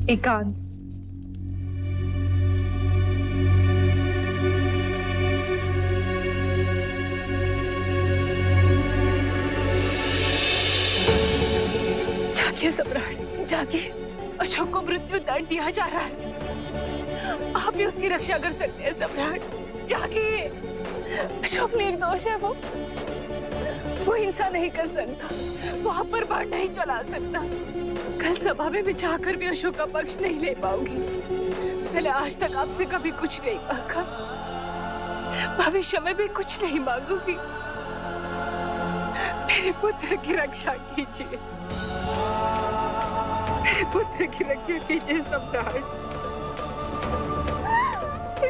एकांत। जागिए सम्राट, जागिए। अशोक को मृत्यु दंड दिया जा रहा है। आप भी उसकी रक्षा कर सकते हैं सम्राट। जागिए। अशोक निर्दोष है। वो हिंसा नहीं कर सकता, वो आप पर बाण नहीं चला सकता। कल सभा में बिछा कर भी अशोक का पक्ष नहीं ले पाऊंगी। पहले आज तक आपसे कभी कुछ नहीं मांगा, भविष्य में भी कुछ नहीं मांगूंगी। मेरे पुत्र की रक्षा कीजिए, मेरे पुत्र की रक्षा कीजिए सम्राट।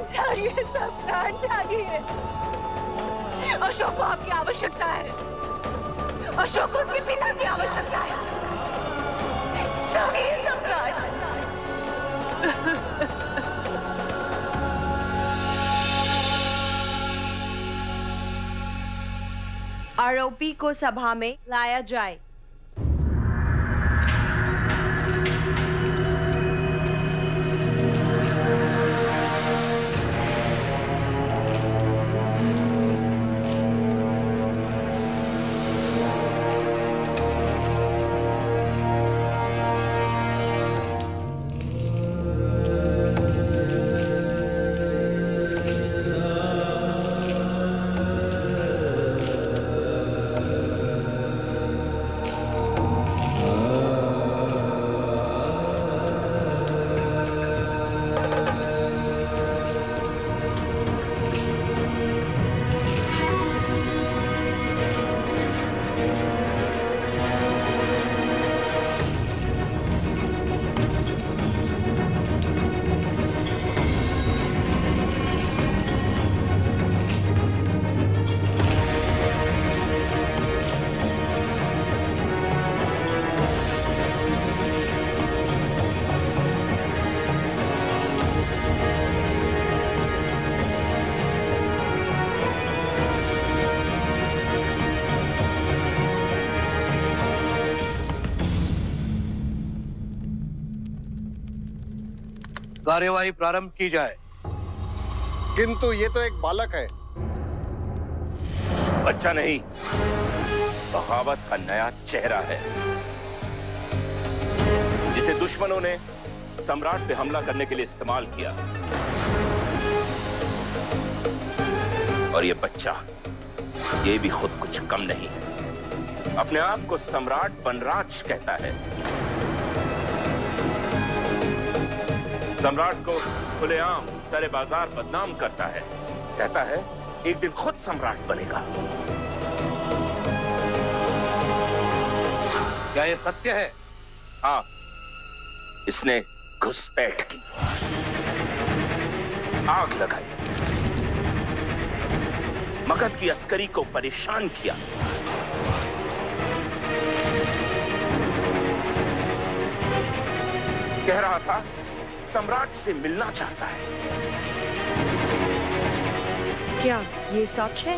जागिए सम्राट, जागिए। अशोक को आपकी आवश्यकता है, अशोक को उसके पिता की आवश्यकता है। जागिए सम्राट। आरोपी को सभा में लाया जाए। कार्यवाही प्रारंभ की जाए। किंतु ये तो एक बालक है। बच्चा नहीं, बगावत का नया चेहरा है, जिसे दुश्मनों ने सम्राट पे हमला करने के लिए इस्तेमाल किया। और ये बच्चा, ये भी खुद कुछ कम नहीं, अपने आप को सम्राट वनराज कहता है। सम्राट को खुलेआम सारे बाजार बदनाम करता है, कहता है एक दिन खुद सम्राट बनेगा। क्या ये सत्य है? हाँ, इसने घुसपैठ की, आग लगाई, मगध की अस्करी को परेशान किया। कह रहा था सम्राट से मिलना चाहता है। क्या ये सच है?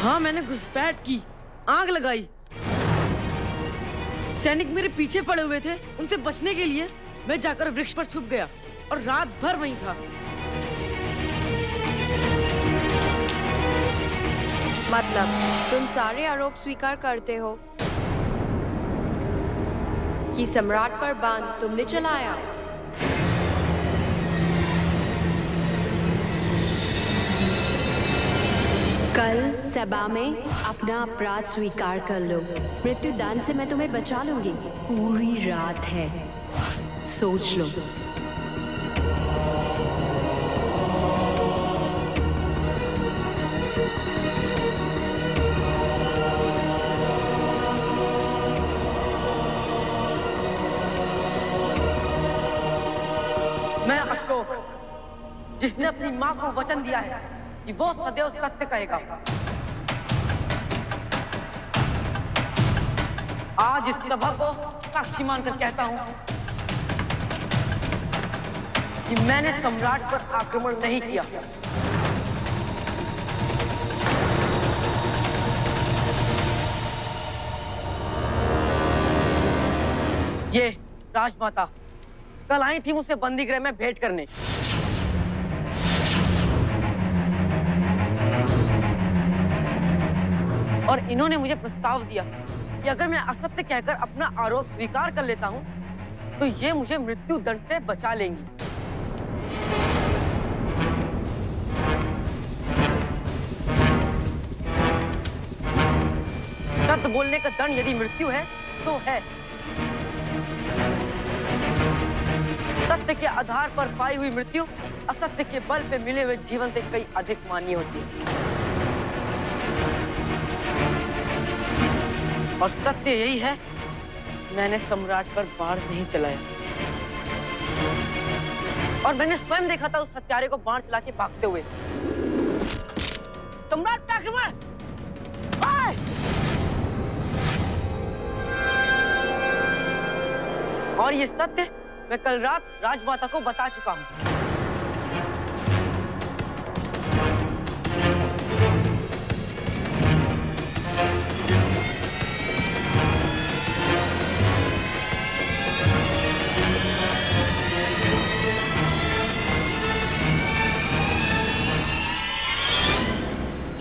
हाँ, मैंने घुसपैठ की, आग लगाई। सैनिक मेरे पीछे पड़े हुए थे, उनसे बचने के लिए मैं जाकर वृक्ष पर छुप गया और रात भर वहीं था। मतलब तुम सारे आरोप स्वीकार करते हो कि सम्राट पर बाण तुमने चलाया? कल सभा में अपना अपराध स्वीकार कर लो। मृत्युदंड से मैं तुम्हें बचा लूंगी। पूरी रात है, सोच लो। मैं अशोक, जिसने अपनी माँ को वचन दिया है कि वो सदैव सत्य कहेगा, आज इस सभा को साक्षी मानकर कहता हूं कि मैंने सम्राट पर आक्रमण नहीं किया। ये राजमाता कल आई थी मुझसे बंदी गृह में भेंट करने। और इन्होंने मुझे प्रस्ताव दिया कि अगर मैं असत्य कहकर अपना आरोप स्वीकार कर लेता हूं तो ये मुझे मृत्यु दंड से बचा लेंगी। सत्य बोलने का दंड यदि मृत्यु है तो है। सत्य के आधार पर पाई हुई मृत्यु असत्य के बल पे मिले हुए जीवन से कई अधिक मान्य होती है। और सत्य यही है, मैंने सम्राट पर बाण नहीं चलाया और मैंने स्वयं देखा था उस हत्यारे को बाण चला के भागते हुए। सम्राट पे आक्रमण! और ये सत्य मैं कल रात राजमाता को बता चुका हूं।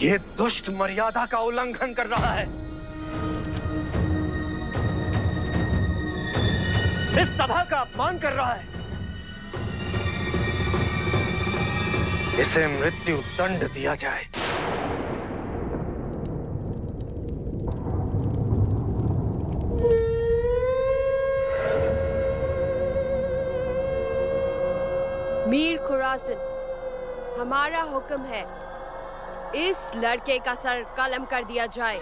ये दुष्ट मर्यादा का उल्लंघन कर रहा है। इस सभा का अपमान कर रहा है। इसे मृत्यु दंड दिया जाए। मीर खुरासन, हमारा हुक्म है, इस लड़के का सर कलम कर दिया जाए।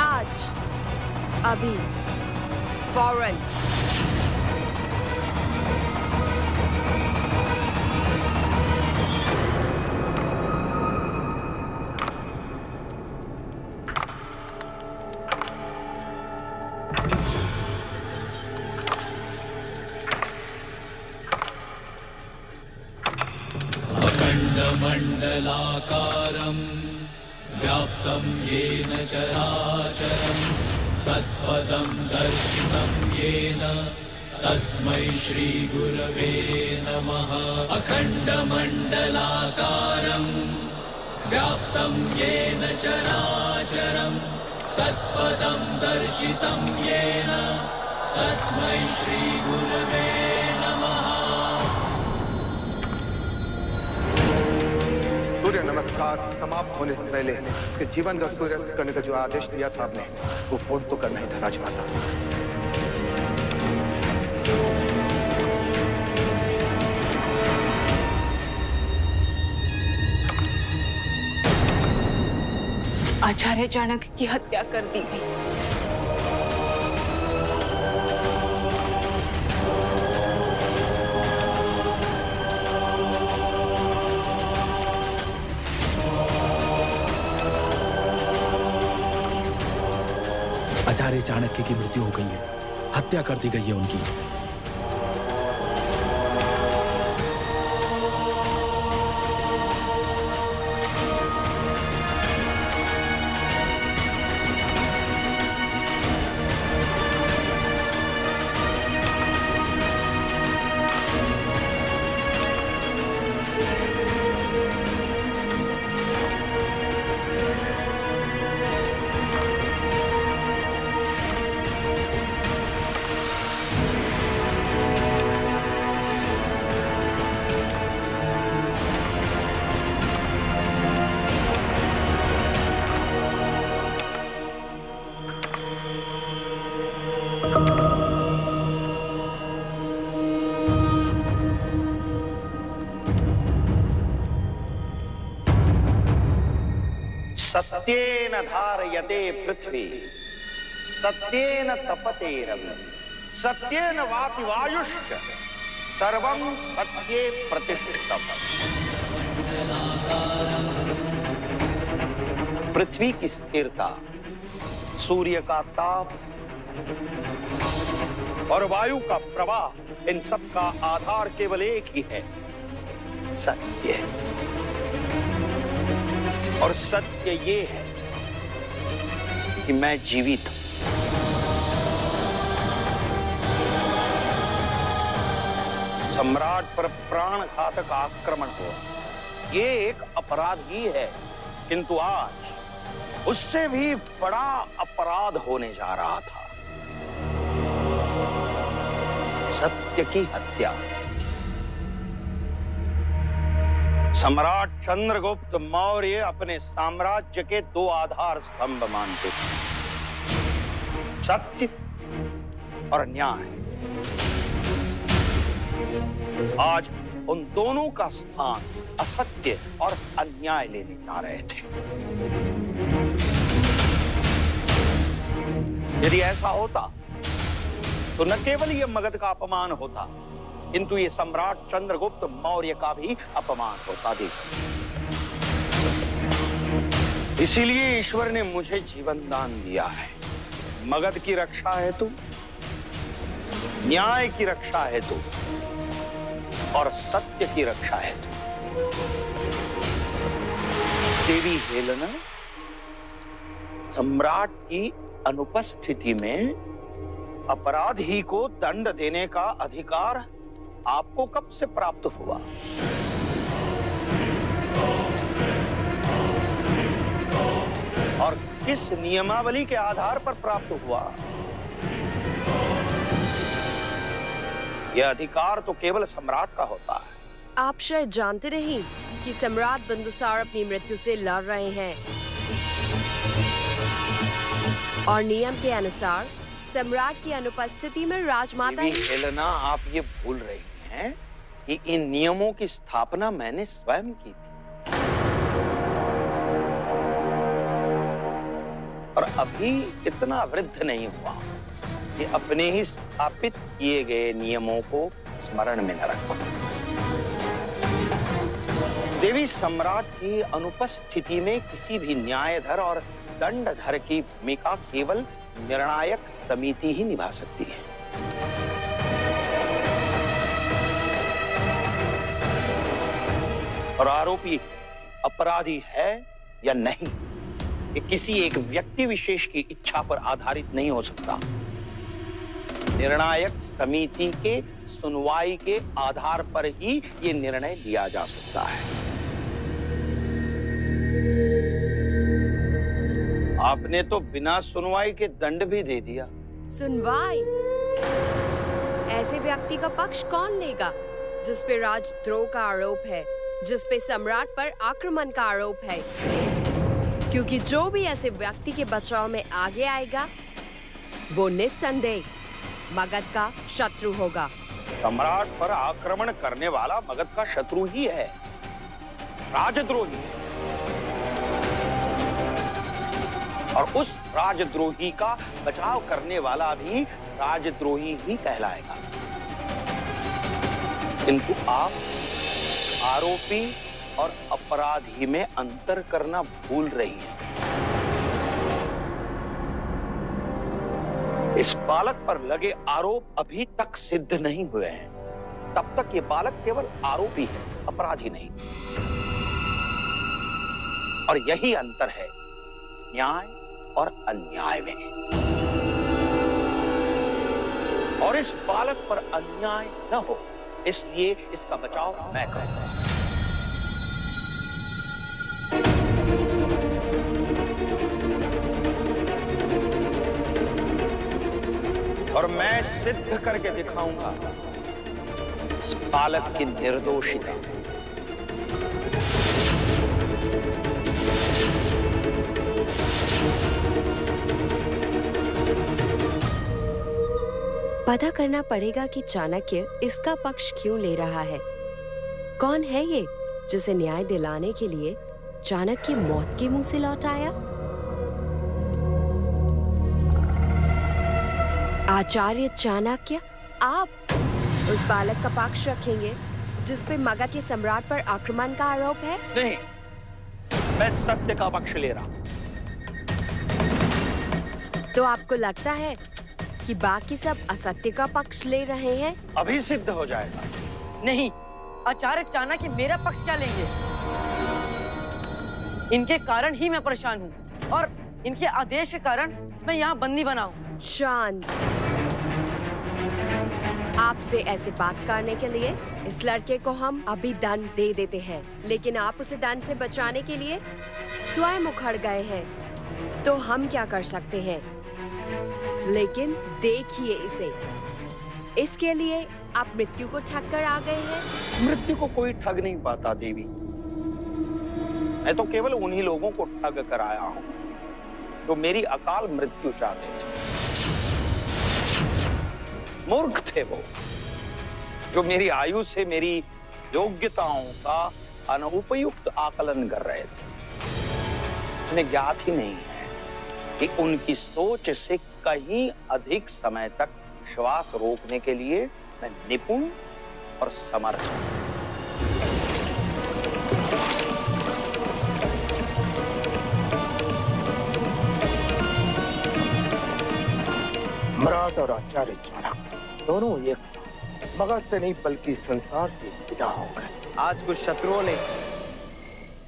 आज, अभी, फौरन। मंडलाकारं व्याप्तं येन चराचरं तत्पदं दर्शितं येन तस्मै श्री गुरवे नमः। अखण्डमण्डलाकारं व्याप्तं येन चराचरं तत्पदं दर्शितं येन तस्मै श्री गुरवे नमः। सूर्य नमस्कार समाप्त होने से पहले इसके जीवन का सूर्यास्त करने का जो आदेश दिया था आपने, वो पूर्ण तो करना ही था राजमाता। आचार्य चाणक्य की हत्या कर दी गई। आचार्य चाणक्य की मृत्यु हो गई है, हत्या कर दी गई है उनकी। सत्येन धारयते पृथ्वी, सत्येन तपते रवि, सत्येन वाति वायुश्च, सर्वं सत्ये प्रतिष्ठितम्। पृथ्वी की स्थिरता, सूर्य का ताप और वायु का प्रवाह, इन सब का आधार केवल एक ही है, सत्य। और सत्य ये है कि मैं जीवित हूं। सम्राट पर प्राण घातक आक्रमण हुआ, ये एक अपराध ही है, किंतु आज उससे भी बड़ा अपराध होने जा रहा था, सत्य की हत्या। सम्राट चंद्रगुप्त मौर्य अपने साम्राज्य के दो आधार स्तंभ मानते थे, सत्य और न्याय। आज उन दोनों का स्थान असत्य और अन्याय लेने जा रहे थे। यदि ऐसा होता तो न केवल यह मगध का अपमान होता, किंतु ये सम्राट चंद्रगुप्त मौर्य का भी अपमान होता। इसीलिए ईश्वर ने मुझे जीवन दान दिया है, मगध की रक्षा हेतु, न्याय की रक्षा हेतु और सत्य की रक्षा हेतु। देवी हेलेना, सम्राट की अनुपस्थिति में अपराधी को दंड देने का अधिकार आपको कब से प्राप्त हुआ? और किस नियमावली के आधार पर प्राप्त हुआ? यह अधिकार तो केवल सम्राट का होता है। आप शायद जानते नहीं कि सम्राट बिंदुसार अपनी मृत्यु से लड़ रहे हैं और नियम के अनुसार सम्राट की अनुपस्थिति में राजमाता हेलेना, आप ये भूल रही हैं कि इन नियमों की स्थापना मैंने स्वयं की थी और अभी इतना वृद्ध नहीं हुआ कि अपने ही स्थापित किए गए नियमों को स्मरण में न रखो। देवी, सम्राट की अनुपस्थिति में किसी भी न्यायधर और दंडधर की भूमिका केवल निर्णायक समिति ही निभा सकती है। और आरोपी अपराधी है या नहीं, ये किसी एक व्यक्ति विशेष की इच्छा पर आधारित नहीं हो सकता। निर्णायक समिति के सुनवाई के आधार पर ही ये निर्णय लिया जा सकता है। आपने तो बिना सुनवाई के दंड भी दे दिया। सुनवाई? ऐसे व्यक्ति का पक्ष कौन लेगा जिस पे राजद्रोह का आरोप है, जिस पे सम्राट पर आक्रमण का आरोप है? क्योंकि जो भी ऐसे व्यक्ति के बचाव में आगे आएगा वो निस्संदेह मगध का शत्रु होगा। सम्राट पर आक्रमण करने वाला मगध का शत्रु ही है, राजद्रोही है। और उस राजद्रोही का बचाव करने वाला भी राजद्रोही ही कहलाएगा। किंतु आप आरोपी और अपराधी में अंतर करना भूल रही हैं। इस बालक पर लगे आरोप अभी तक सिद्ध नहीं हुए हैं, तब तक ये बालक केवल आरोपी है, अपराधी नहीं। और यही अंतर है न्याय और अन्याय में। और इस बालक पर अन्याय न हो, इसलिए इसका बचाव मैं करूंगा। और मैं सिद्ध करके दिखाऊंगा इस बालक की निर्दोषिता। पता करना पड़ेगा कि चाणक्य इसका पक्ष क्यों ले रहा है। कौन है ये जिसे न्याय दिलाने के लिए चाणक्य मौत के मुंह से लौट आया? आचार्य चाणक्य, आप उस बालक का पक्ष रखेंगे जिस पे मगध के सम्राट पर आक्रमण का आरोप है? नहीं, मैं सत्य का पक्ष ले रहा हूं। तो आपको लगता है कि बाकी सब असत्य का पक्ष ले रहे हैं? अभी सिद्ध हो जाएगा। नहीं, आचार्य चाणक्य मेरा पक्ष क्या लेंगे? इनके कारण ही मैं परेशान हूँ और इनके आदेश के कारण मैं यहाँ बंदी बना हूँ। शांत। आपसे ऐसे बात करने के लिए इस लड़के को हम अभी दंड दे देते हैं, लेकिन आप उसे दंड से बचाने के लिए स्वयं उखड़ गए हैं, तो हम क्या कर सकते हैं? लेकिन देखिए इसे, इसके लिए आप मृत्यु को ठग कर आ गए हैं। मृत्यु को कोई ठग नहीं पाता देवी। मैं तो केवल उन्हीं लोगों को ठग कर आया हूं जो मेरी अकाल मृत्यु चाहते थे। मूर्ख थे वो, जो मेरी आयु से मेरी योग्यताओं का अनुपयुक्त आकलन कर रहे थे। उन्हें ज्ञात ही नहीं है कि उनकी सोच से कहीं अधिक समय तक श्वास रोकने के लिए मैं निपुण और समर्थ हूं। सम्राट और आचार्य चाणक्य दोनों एक साथ मगध से नहीं बल्कि संसार से विदा हो गए। आज कुछ शत्रुओं ने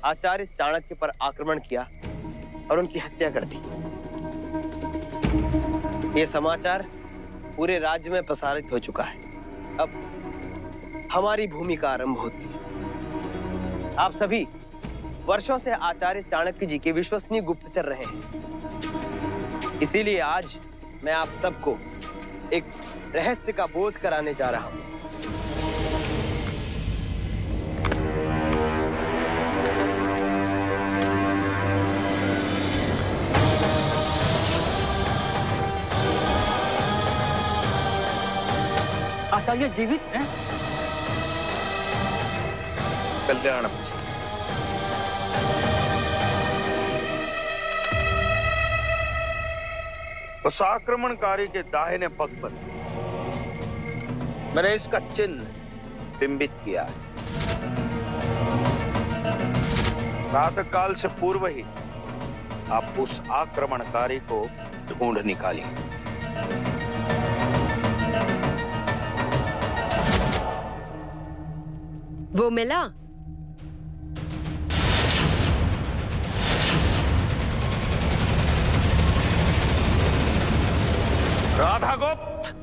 आचार्य चाणक्य पर आक्रमण किया और उनकी हत्या कर दी। ये समाचार पूरे राज्य में प्रसारित हो चुका है। अब हमारी भूमिका आरंभ होती है। आप सभी वर्षों से आचार्य चाणक्य जी के विश्वसनीय गुप्तचर रहे हैं, इसीलिए आज मैं आप सबको एक रहस्य का बोध कराने जा रहा हूं। आचार्य जीवित हैं? कल्याण। उस आक्रमणकारी के दाहिने पग पर मैंने इसका चिन्ह बिंबित किया है। प्रातः काल से पूर्व ही आप उस आक्रमणकारी को ढूंढ निकालिए। वो मिला? राधा गुप्त,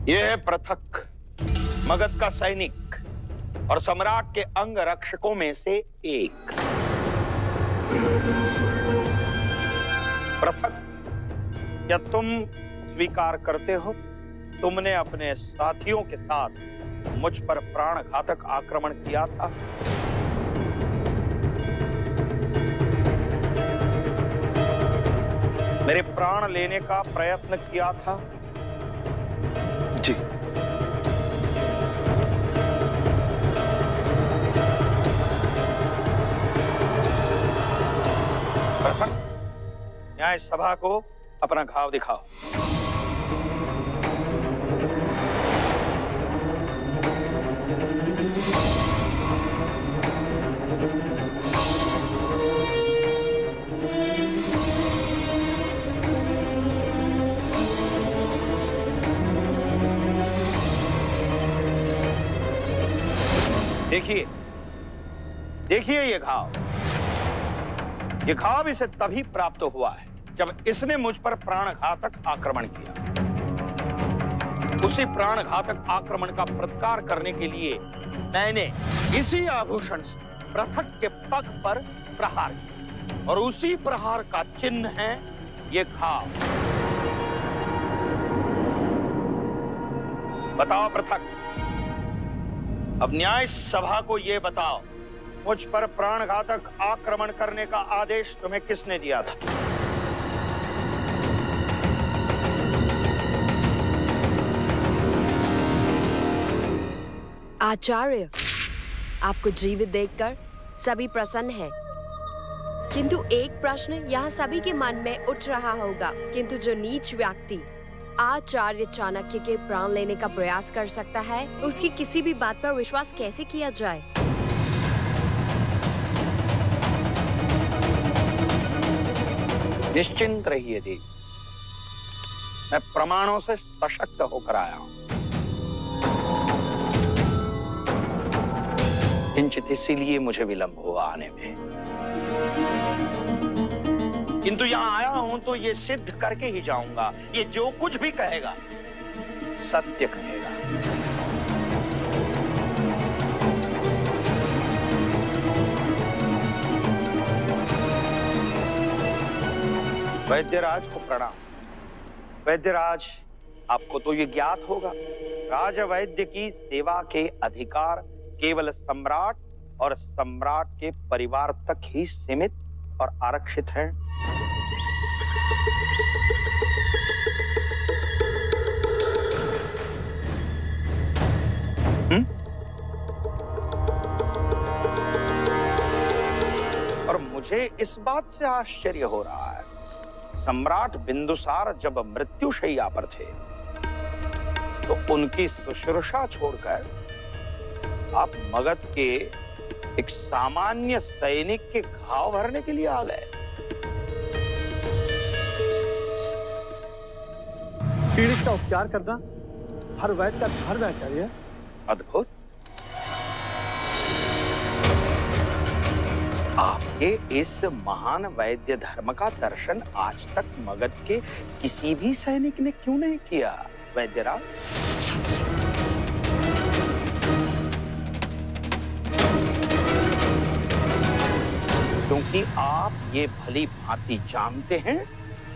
यह है पृथक, मगध का सैनिक और सम्राट के अंग रक्षकों में से एक। पृथक, क्या तुम स्वीकार करते हो तुमने अपने साथियों के साथ मुझ पर प्राणघातक आक्रमण किया था? मेरे प्राण लेने का प्रयत्न किया था? जी। न्याय सभा को अपना घाव दिखाओ। देखिए, देखिए ये घाव इसे तभी प्राप्त हुआ है जब इसने मुझ पर प्राणघातक आक्रमण किया। उसी प्राणघातक आक्रमण का प्रतिकार करने के लिए मैंने इसी आभूषण से पृथक के पग पर प्रहार किया और उसी प्रहार का चिन्ह है ये घाव। बताओ पृथक, अब न्याय सभा को ये बताओ, मुझ पर प्राणघातक आक्रमण करने का आदेश तुम्हें किसने दिया था? आचार्य, आपको जीवित देखकर सभी प्रसन्न हैं। किंतु एक प्रश्न यहाँ सभी के मन में उठ रहा होगा, किंतु जो नीच व्यक्ति आचार्य चाणक्य के प्राण लेने का प्रयास कर सकता है, उसकी किसी भी बात पर विश्वास कैसे किया जाए? निश्चिंत रहिए देवी, मैं प्रमाणों से सशक्त होकर आया हूं। किंचित इसीलिए मुझे विलंब हुआ आने में, किंतु यहां आया हूं तो ये सिद्ध करके ही जाऊंगा, ये जो कुछ भी कहेगा सत्य कहेगा। वैद्यराज को प्रणाम। वैद्यराज, आपको तो ये ज्ञात होगा, राजवैद्य की सेवा के अधिकार केवल सम्राट और सम्राट के परिवार तक ही सीमित और आरक्षित हैं। और मुझे इस बात से आश्चर्य हो रहा है, सम्राट बिंदुसार जब मृत्युशैया पर थे तो उनकी शुश्रूषा छोड़कर आप मगध के एक सामान्य सैनिक के घाव भरने के लिए आ गए। पीड़ित का उपचार करना हर वैद्य का धर्म है आचार्य। अद्भुत। आपके इस महान वैद्य धर्म का दर्शन आज तक मगध के किसी भी सैनिक ने क्यों नहीं किया वैद्यराज? क्योंकि आप ये भली भांति जानते हैं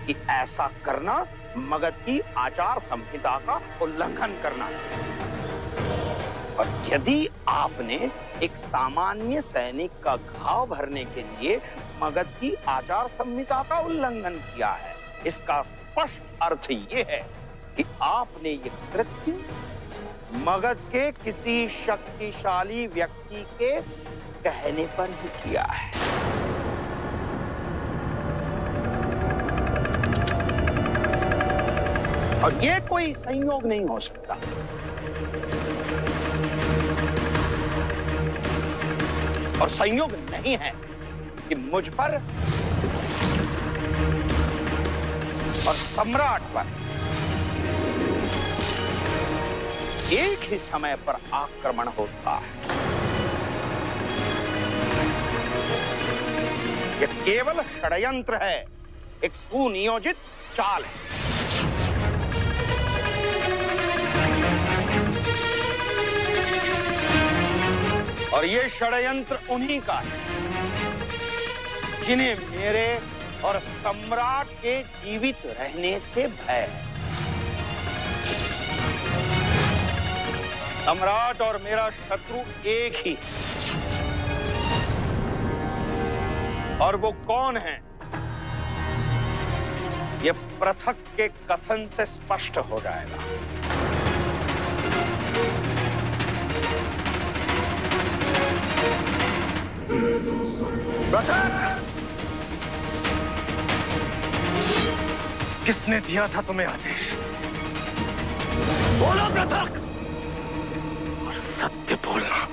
कि ऐसा करना मगध की आचार संहिता का उल्लंघन करना है। और यदि आपने एक सामान्य सैनिक का घाव भरने के लिए मगध की आचार संहिता का उल्लंघन किया है, इसका स्पष्ट अर्थ ये है कि आपने ये कृत्य मगध के किसी शक्तिशाली व्यक्ति के कहने पर ही किया है। और ये कोई संयोग नहीं हो सकता। और संयोग नहीं है कि मुझ पर और सम्राट पर एक ही समय पर आक्रमण होता है। यह केवल षड्यंत्र है, एक सुनियोजित चाल है। और ये षड्यंत्र उन्हीं का है जिन्हें मेरे और सम्राट के जीवित रहने से भय है। सम्राट और मेरा शत्रु एक ही, और वो कौन है ये पृथक के कथन से स्पष्ट हो जाएगा। पृथक! किसने दिया था तुम्हें आदेश? बोलो पृथक, और सत्य बोलना।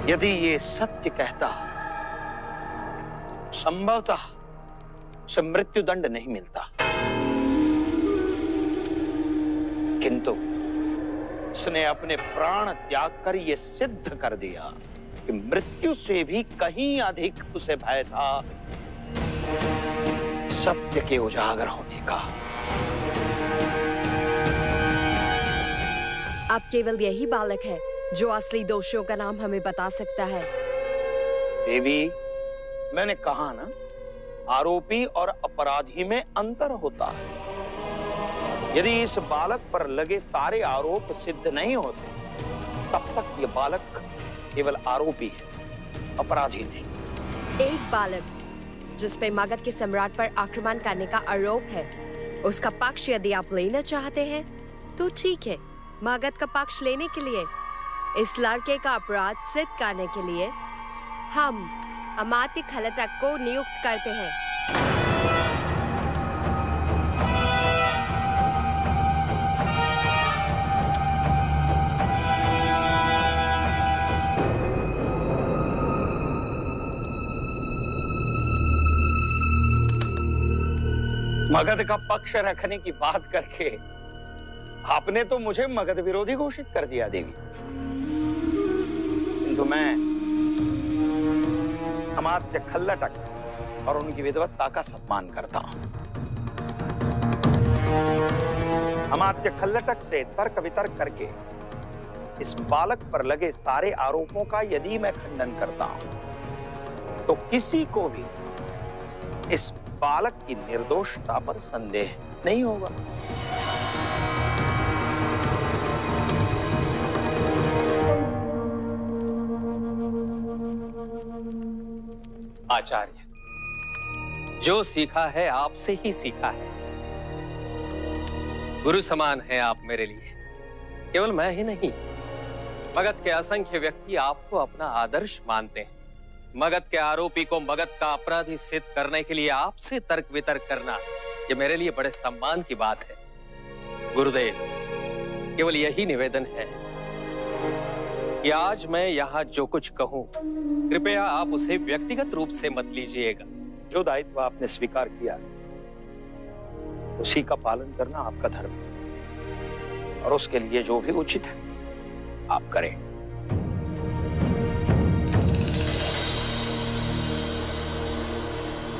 यदि ये सत्य कहता, संभवतः उसे मृत्युदंड नहीं मिलता, किंतु उसने अपने प्राण त्याग कर यह सिद्ध कर दिया कि मृत्यु से भी कहीं अधिक उसे भय था सत्य के उजागर होने का। अब केवल यही बालक है जो असली दोषियों का नाम हमें बता सकता है। देवी, मैंने कहा ना, आरोपी और अपराधी में अंतर होता है। यदि इस बालक पर लगे सारे आरोप सिद्ध नहीं होते, तब तक ये बालक केवल आरोपी है, अपराधी नहीं। एक बालक जिस पे मगध के सम्राट पर आक्रमण करने का आरोप है, उसका पक्ष यदि आप लेना चाहते हैं तो ठीक है। मगध का पक्ष लेने के लिए, इस लड़के का अपराध सिद्ध करने के लिए हम अमात्य खलटक को नियुक्त करते हैं। मगध का पक्ष रखने की बात करके आपने तो मुझे मगध विरोधी घोषित कर दिया देवी। किंतु मैं अमात्य खल्लटक और उनकी विद्वत्ता का सम्मान करता हूं। अमात्य खल्लटक से तर्क वितर्क करके इस बालक पर लगे सारे आरोपों का यदि मैं खंडन करता हूं तो किसी को भी इस बालक की निर्दोषता पर संदेह नहीं होगा। आचार्य, जो सीखा है आपसे ही सीखा है। गुरु समान है आप मेरे लिए। केवल मैं ही नहीं, मगध के असंख्य व्यक्ति आपको अपना आदर्श मानते हैं। मगध के आरोपी को मगध का अपराधी सिद्ध करने के लिए आपसे तर्क वितर्क करना, ये मेरे लिए बड़े सम्मान की बात है। गुरुदेव, केवल यही निवेदन है कि आज मैं यहाँ जो कुछ कहूँ, कृपया आप उसे व्यक्तिगत रूप से मत लीजिएगा। जो दायित्व आपने स्वीकार किया है, उसी का पालन करना आपका धर्म है, और उसके लिए जो भी उचित है आप करें।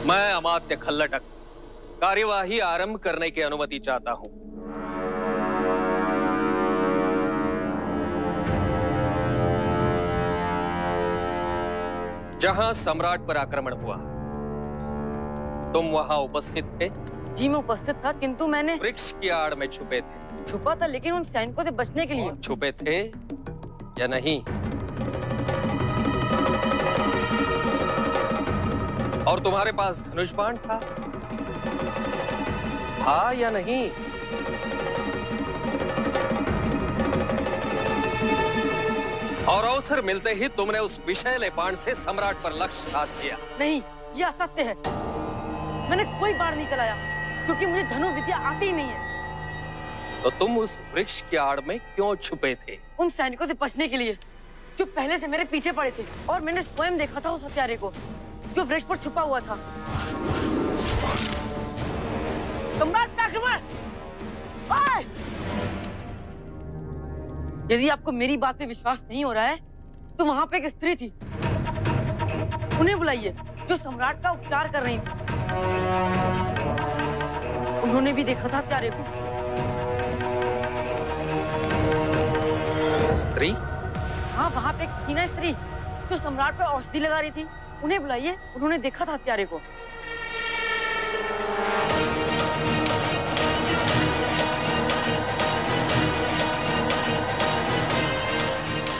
मैं अमात्य खल्लटक कार्यवाही आरंभ करने की अनुमति चाहता हूं। जहां सम्राट पर आक्रमण हुआ, तुम वहां उपस्थित थे? जी मैं उपस्थित था, किंतु मैंने वृक्ष की आड़ में छुपे थे। छुपा था, लेकिन उन सैनिकों से बचने के लिए। छुपे थे या नहीं? और तुम्हारे पास धनुष बाण था या नहीं? और अवसर मिलते ही तुमने उस विषैले बाण से सम्राट पर लक्ष्य साध लिया। नहीं, यह असत्य है। मैंने कोई बाण नहीं चलाया, क्योंकि मुझे धनु विद्या आती ही नहीं है। तो तुम उस वृक्ष की आड़ में क्यों छुपे थे? उन सैनिकों से बचने के लिए, जो पहले से मेरे पीछे पड़े थे। और मैंने स्वयं देखा था उस हत्यारे को, जो वृक्ष पर छुपा हुआ था। सम्राट पे आक्रमण! यदि आपको मेरी बात पे विश्वास नहीं हो रहा है, तो वहां पे एक स्त्री थी, उन्हें बुलाइए, जो सम्राट का उपचार कर रही थी। उन्होंने भी देखा था हत्यारे को। स्त्री? हाँ, वहां पे एक थी ना स्त्री, जो सम्राट पर औषधि लगा रही थी। उन्हें बुलाइए, उन्होंने देखा था हत्यारे को।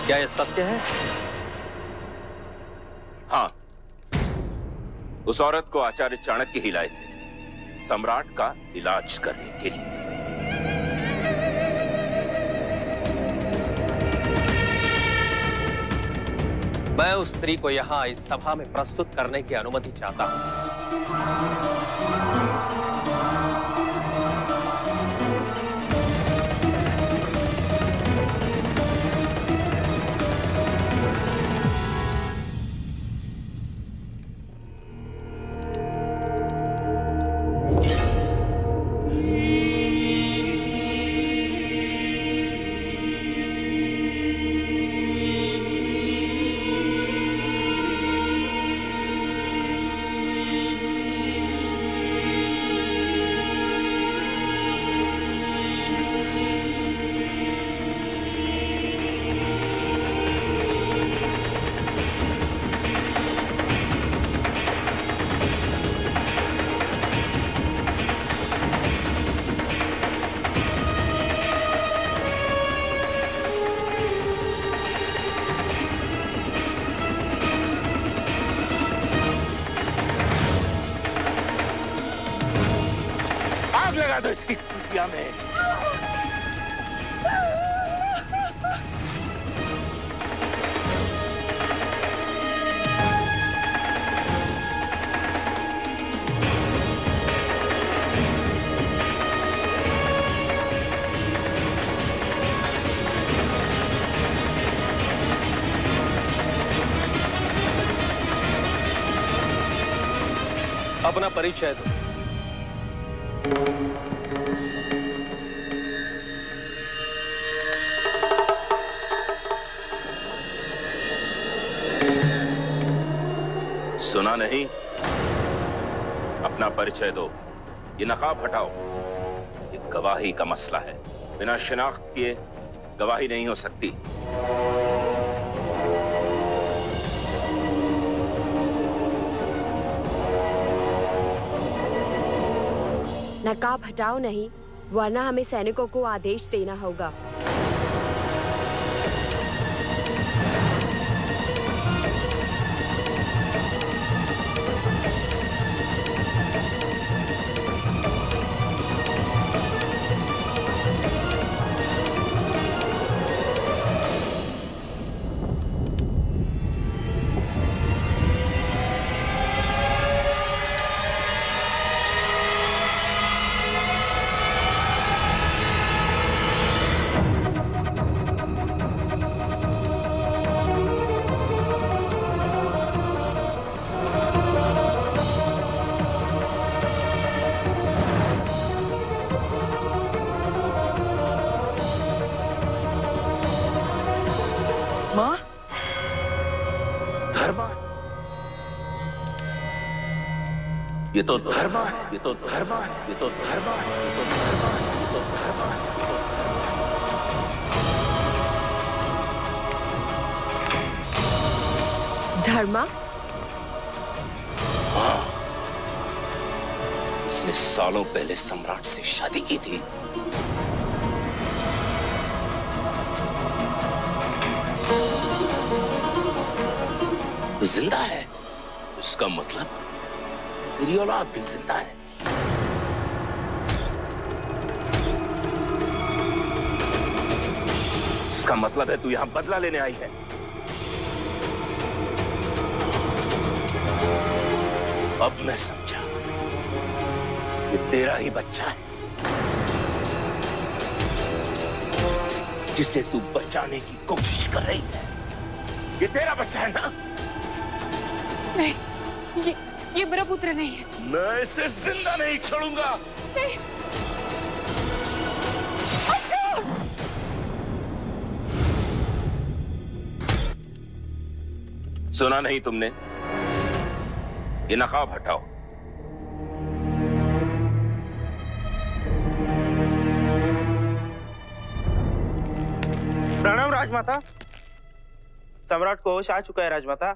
क्या यह सत्य है? हाँ, उस औरत को आचार्य चाणक्य ही लाए थे, सम्राट का इलाज करने के लिए। मैं उस स्त्री को यहाँ इस सभा में प्रस्तुत करने की अनुमति चाहता हूँ। लगा दो इसकी कुटिया में। अपना परिचय दो। सुना नहीं? अपना परिचय दो। ये नकाब हटाओ। ये गवाही का मसला है। बिना शिनाख्त किए गवाही नहीं हो सकती। नकाब हटाओ नहीं, वरना हमें सैनिकों को आदेश देना होगा। ये तो धर्मा है, ये तो धर्मा है, ये तो धर्मा है, ये तो धर्मा है, ये तो धर्मा है, ये तो धर्मा। हाँ, उसने सालों पहले सम्राट से शादी की थी। तो जिंदा है, उसका मतलब तेरी औलाद भी जिंदा है। इसका मतलब है तू यहां बदला लेने आई है। अब मैं समझा, ये तेरा ही बच्चा है जिसे तू बचाने की कोशिश कर रही है। ये तेरा बच्चा है ना? नहीं, ये मेरा पुत्र नहीं है। मैं इसे जिंदा नहीं छोड़ूंगा। नहीं। सुना नहीं तुमने? ये नकाब हटाओ। प्रणाम राजमाता। सम्राट को होश आ चुका है राजमाता।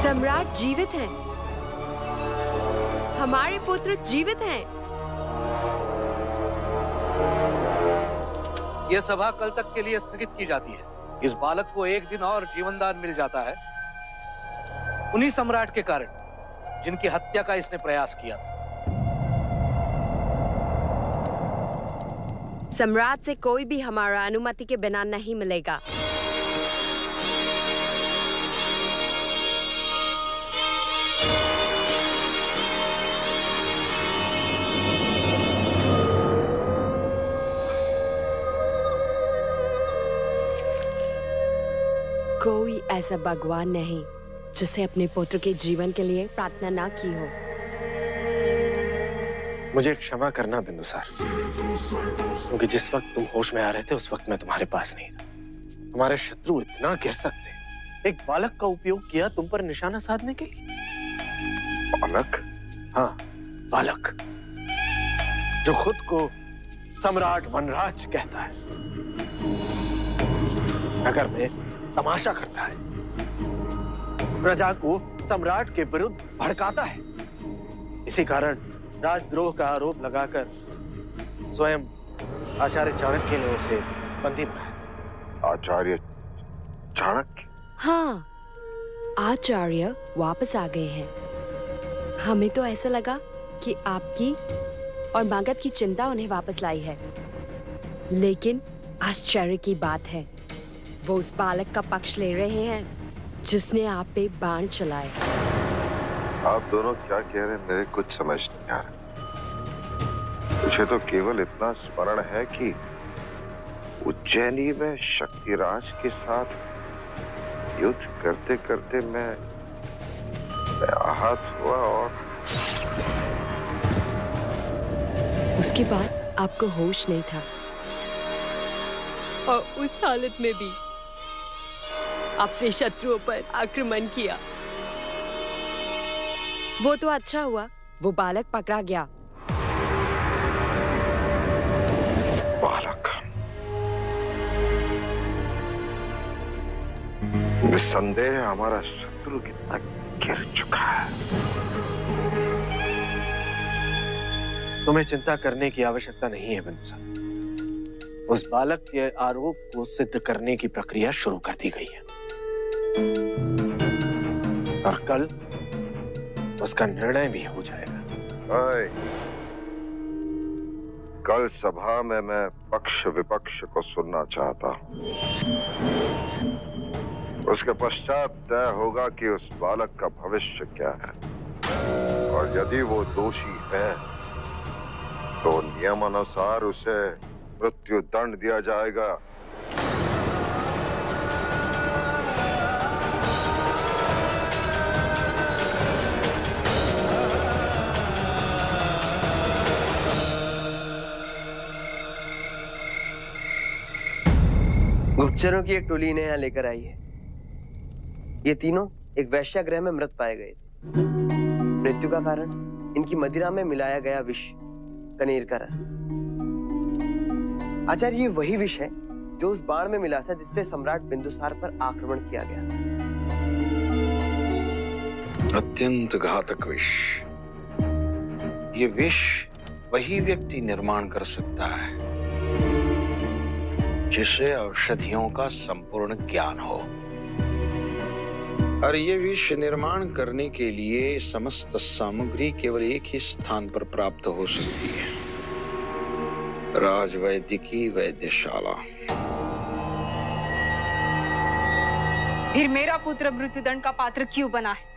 सम्राट जीवित हैं। हमारे पुत्र जीवित हैं। यह सभा कल तक के लिए स्थगित की जाती है। इस बालक को एक दिन और जीवनदान मिल जाता है, उन्हीं सम्राट के कारण जिनकी हत्या का इसने प्रयास किया था। सम्राट से कोई भी हमारा अनुमति के बिना नहीं मिलेगा। कोई ऐसा भगवान नहीं जिसे अपने पुत्र के जीवन के लिए प्रार्थना ना की हो। मुझे क्षमा करना बिंदुसार, क्योंकि जिस वक्त तुम होश में आ रहे थे उस वक्त मैं तुम्हारे पास नहीं था। हमारे शत्रु इतना गिर सकते, एक बालक का उपयोग किया तुम पर निशाना साधने के लिए। बालक? हाँ, बालक जो खुद को सम्राट वनराज कहता है, नगर में तमाशा करता है, प्रजा को सम्राट के विरुद्ध भड़काता है। इसी कारण राजद्रोह का आरोप लगाकर स्वयं आचार्य चाणक्य ने उसे बंदी बनाया था। आचार्य चाणक्य? हाँ, आचार्य वापस आ गए हैं। हमें तो ऐसा लगा कि आपकी और मगध की चिंता उन्हें वापस लाई है, लेकिन आश्चर्य की बात है वो उस बालक का पक्ष ले रहे हैं जिसने आप पे बाण चलाए। आप दोनों क्या कह रहे हैं मेरे कुछ समझ नहीं आ रहा। मुझे तो केवल इतना स्मरण है कि उज्जैनी में शक्तिराज के साथ युद्ध करते करते मैं आहत हुआ और उसके बाद आपको होश नहीं था और उस हालत में भी आपने शत्रुओं पर आक्रमण किया। वो तो अच्छा हुआ वो बालक पकड़ा गया। बालक निस्संदेह हमारा शत्रु कितना गिर चुका है। तुम्हें चिंता करने की आवश्यकता नहीं है बिंदुसार। उस बालक के आरोप को सिद्ध करने की प्रक्रिया शुरू कर दी गई है और कल उसका निर्णय भी हो जाएगा। कल सभा में मैं पक्ष विपक्ष को सुनना चाहता हूं। उसके पश्चात तय होगा कि उस बालक का भविष्य क्या है और यदि वो दोषी है तो नियमानुसार उसे मृत्यु दंड दिया जाएगा। गुप्तचरों की एक टोली इन्हें यहाँ लेकर आई है। ये तीनों एक वैश्यागृह में मृत पाए गए थे। मृत्यु का कारण इनकी मदिरा में मिलाया गया विष कनेर का रस। आचार्य, ये वही विष है जो उस बाण में मिला था जिससे सम्राट बिंदुसार पर आक्रमण किया गया था। अत्यंत घातक विष। ये विष वही व्यक्ति निर्माण कर सकता है जिसे औषधियों का संपूर्ण ज्ञान हो, और ये विष निर्माण करने के लिए समस्त सामग्री केवल एक ही स्थान पर प्राप्त हो सकती है, राजवैदिकी वैद्यशाला। फिर मेरा पुत्र मृत्युदंड का पात्र क्यों बना है?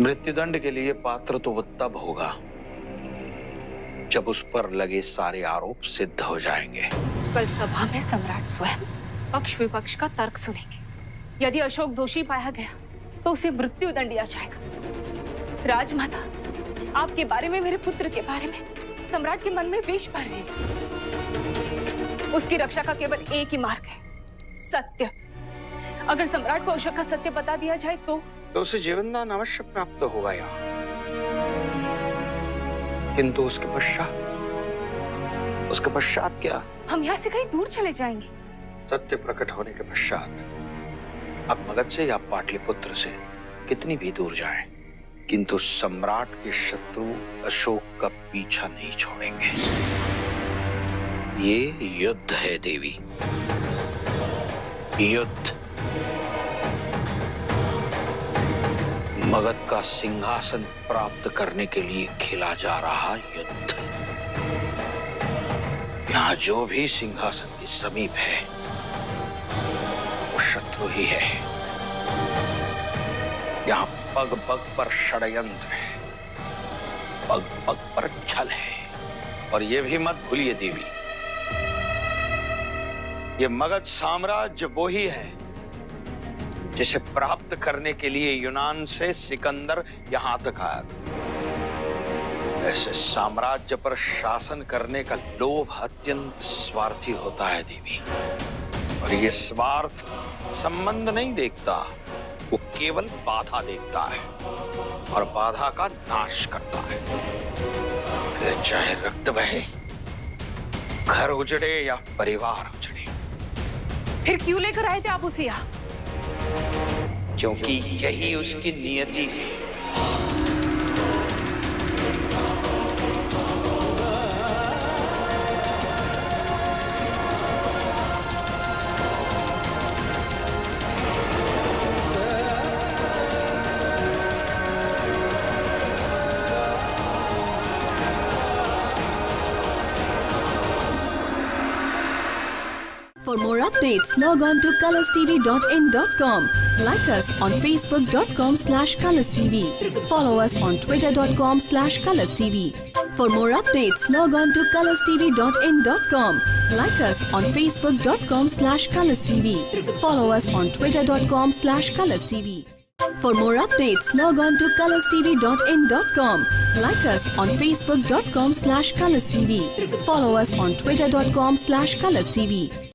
मृत्युदंड के लिए पात्र तो वो तब होगा जब उस पर लगे सारे आरोप सिद्ध हो जाएंगे। कल सभा में सम्राट स्वयं पक्ष विपक्ष का तर्क सुनेंगे। यदि अशोक दोषी पाया गया तो उसे मृत्यु दंड दिया जाएगा। राजमाता, आपके बारे में, मेरे पुत्र के बारे में सम्राट के मन में विष भर रहे हैं। उसकी रक्षा का केवल एक ही मार्ग है, सत्य। अगर सम्राट को अशोक का सत्य बता दिया जाए तो उसे जीवनदान अवश्य प्राप्त होगा यहाँ, किंतु उसके पश्चात क्या? हम यहाँ से कहीं दूर चले जाएंगे। सत्य प्रकट होने के पश्चात आप मगध से या पाटलिपुत्र से कितनी भी दूर जाएं, किंतु सम्राट के शत्रु अशोक का पीछा नहीं छोड़ेंगे। ये युद्ध है देवी, युद्ध। मगध का सिंहासन प्राप्त करने के लिए खेला जा रहा युद्ध। यहाँ जो भी सिंहासन के समीप है वो शत्रु ही है। यहाँ पग पग पर षड्यंत्र है, पग पग पर छल है। और ये भी मत भूलिए देवी, ये मगध साम्राज्य वो ही है जिसे प्राप्त करने के लिए यूनान से सिकंदर यहां तक आया था। ऐसे साम्राज्य पर शासन करने का लोभ अत्यंत स्वार्थी होता है देवी, और ये स्वार्थ संबंध नहीं देखता, वो केवल बाधा देखता है और बाधा का नाश करता है। फिर चाहे रक्त बहे, घर उजड़े या परिवार उजड़े। फिर क्यों लेकर आए थे आप उसे यहाँ? क्योंकि यही उसकी नियति है। For more updates, log on to colorstv.in.com. Like us on facebook.com/colorstv. Follow us on twitter.com/colorstv. For more updates, log on to colorstv.in.com. Like us on facebook.com/colorstv. Follow us on twitter.com/colorstv. For more updates, log on to colorstv.in.com. Like us on facebook.com/colorstv. Follow us on twitter.com/colorstv.